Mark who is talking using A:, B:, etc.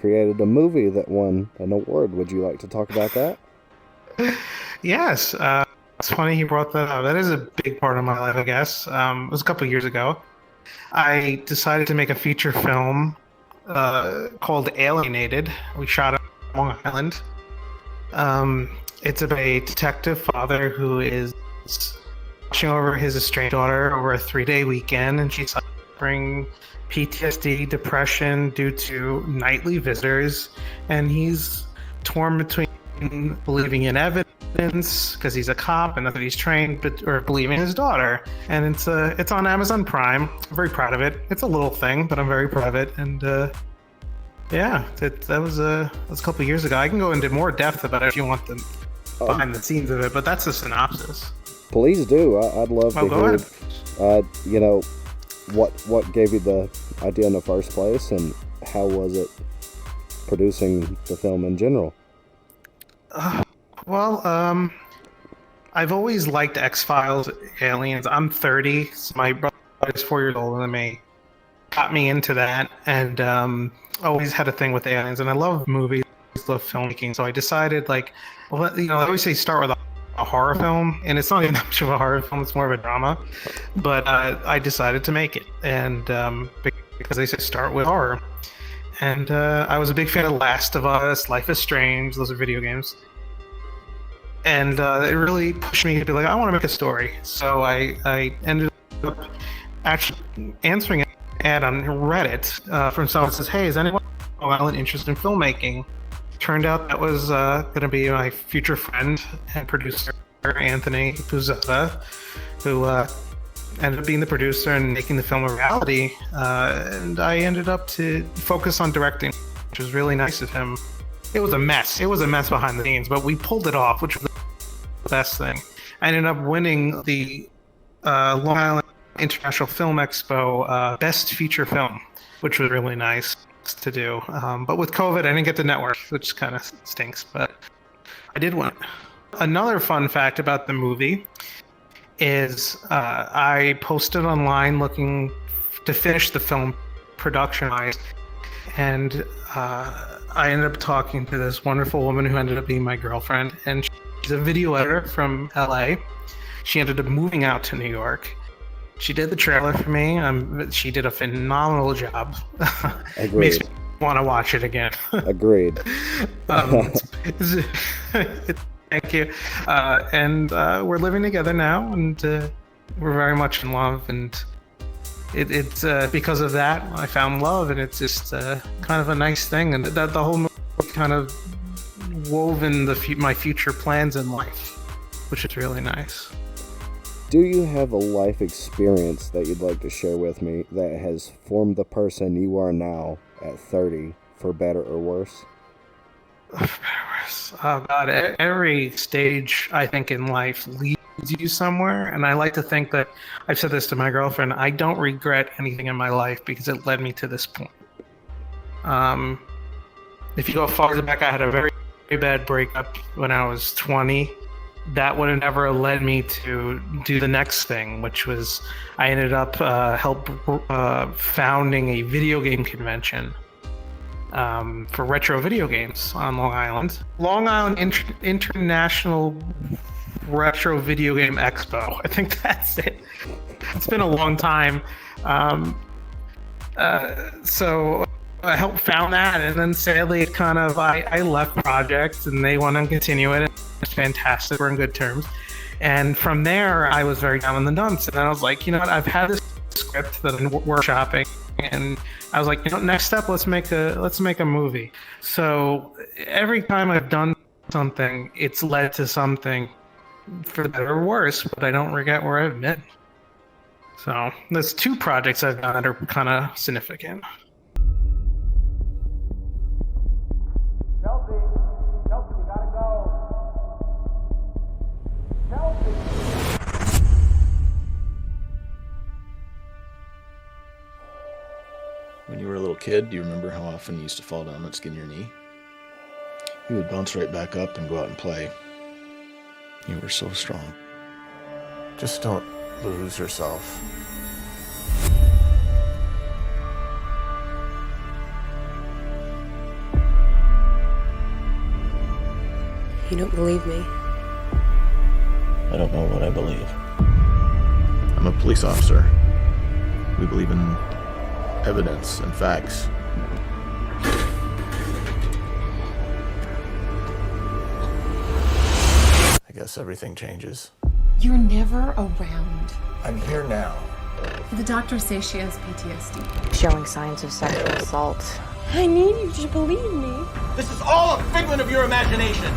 A: created a movie that won an award. Would you like to talk about that?
B: Yes, it's funny you brought that up. That is a big part of my life, I guess. It was a couple of years ago. I decided to make a feature film called Alienated. We shot it on Long Island. It's about a detective father who is watching over his estranged daughter over a 3-day weekend, and she's suffering PTSD, depression due to nightly visitors, and he's torn between believing in evidence because he's a cop and that's what he's trained, or believing his daughter. And it's on Amazon Prime. I'm very proud of it. It's a little thing, but I'm very proud of it. And yeah, that was a couple of years ago. I can go into more depth about it if you want the behind the scenes of it, but that's the synopsis.
A: Please do. I'd love to
B: Go
A: hear.
B: ahead.
A: What gave you the idea in the first place, and how was it producing the film in general?
B: Well, I've always liked X-Files, Aliens. I'm 30, so my brother is 4 years older than me. Got me into that, and always had a thing with aliens. And I love movies, love filmmaking. So I decided, I always say start with a horror film, and it's not even that much of a horror film; it's more of a drama. But I decided to make it, and because they say start with horror. And I was a big fan of Last of Us, Life is Strange. Those are video games. And it really pushed me to be like, I want to make a story. So I ended up actually answering an ad on Reddit from someone who says, hey, is anyone on Long Island interested in filmmaking? Turned out that was going to be my future friend and producer, Anthony Puzetta, who ended up being the producer and making the film a reality. And I ended up to focus on directing, which was really nice of him. It was a mess. It was a mess behind the scenes, but we pulled it off, which was the best thing. I ended up winning the Long Island International Film Expo Best Feature Film, which was really nice to do. But with COVID, I didn't get the network, which kind of stinks, but I did win. Another fun fact about the movie is I posted online looking to finish the film production-wise, and I ended up talking to this wonderful woman who ended up being my girlfriend, and she's a video editor from LA. She ended up moving out to New York. She did the trailer for me. She did a phenomenal job. Makes me want to watch it again.
A: Agreed.
B: Thank you. And we're living together now, and we're very much in love. And it's because of that I found love, and it's just kind of a nice thing. And that the whole movie kind of woven my future plans in life, which is really nice.
A: Do you have a life experience that you'd like to share with me that has formed the person you are now at 30, for better or worse?
B: Oh God, every stage I think in life leads you somewhere, and I like to think that I've said this to my girlfriend. I don't regret anything in my life because it led me to this point. If you go far back, I had a very, very bad breakup when I was 20. That would have never led me to do the next thing, which was I ended up founding a video game convention for retro video games on Long Island. Long Island International Retro Video Game Expo. I think that's it. It's been a long time. So I helped found that, and then sadly it kind of I left projects, and they want to continue it. It's fantastic. We're in good terms. And from there, I was very down in the dumps, and then I was like, you know what? I've had this script that I'm workshopping, and I was like, you know, next step, let's make a movie. So every time I've done something, it's led to something, for better or worse, but I don't regret where I've been. So there's 2 projects I've done that are kind of significant.
C: Chelsea, we gotta go. Chelsea.
D: When you were a little kid, do you remember how often you used to fall down and skin your knee? You would bounce right back up and go out and play. You were so strong.
E: Just don't lose yourself.
F: you don't believe me.
D: I don't know what I believe. I'm a police officer. We believe in evidence and facts.
E: I guess everything changes.
G: You're never around.
E: I'm here now.
G: The doctors say she has PTSD.
F: Showing signs of sexual assault.
G: I need you to believe me.
H: This is all a figment of your imagination.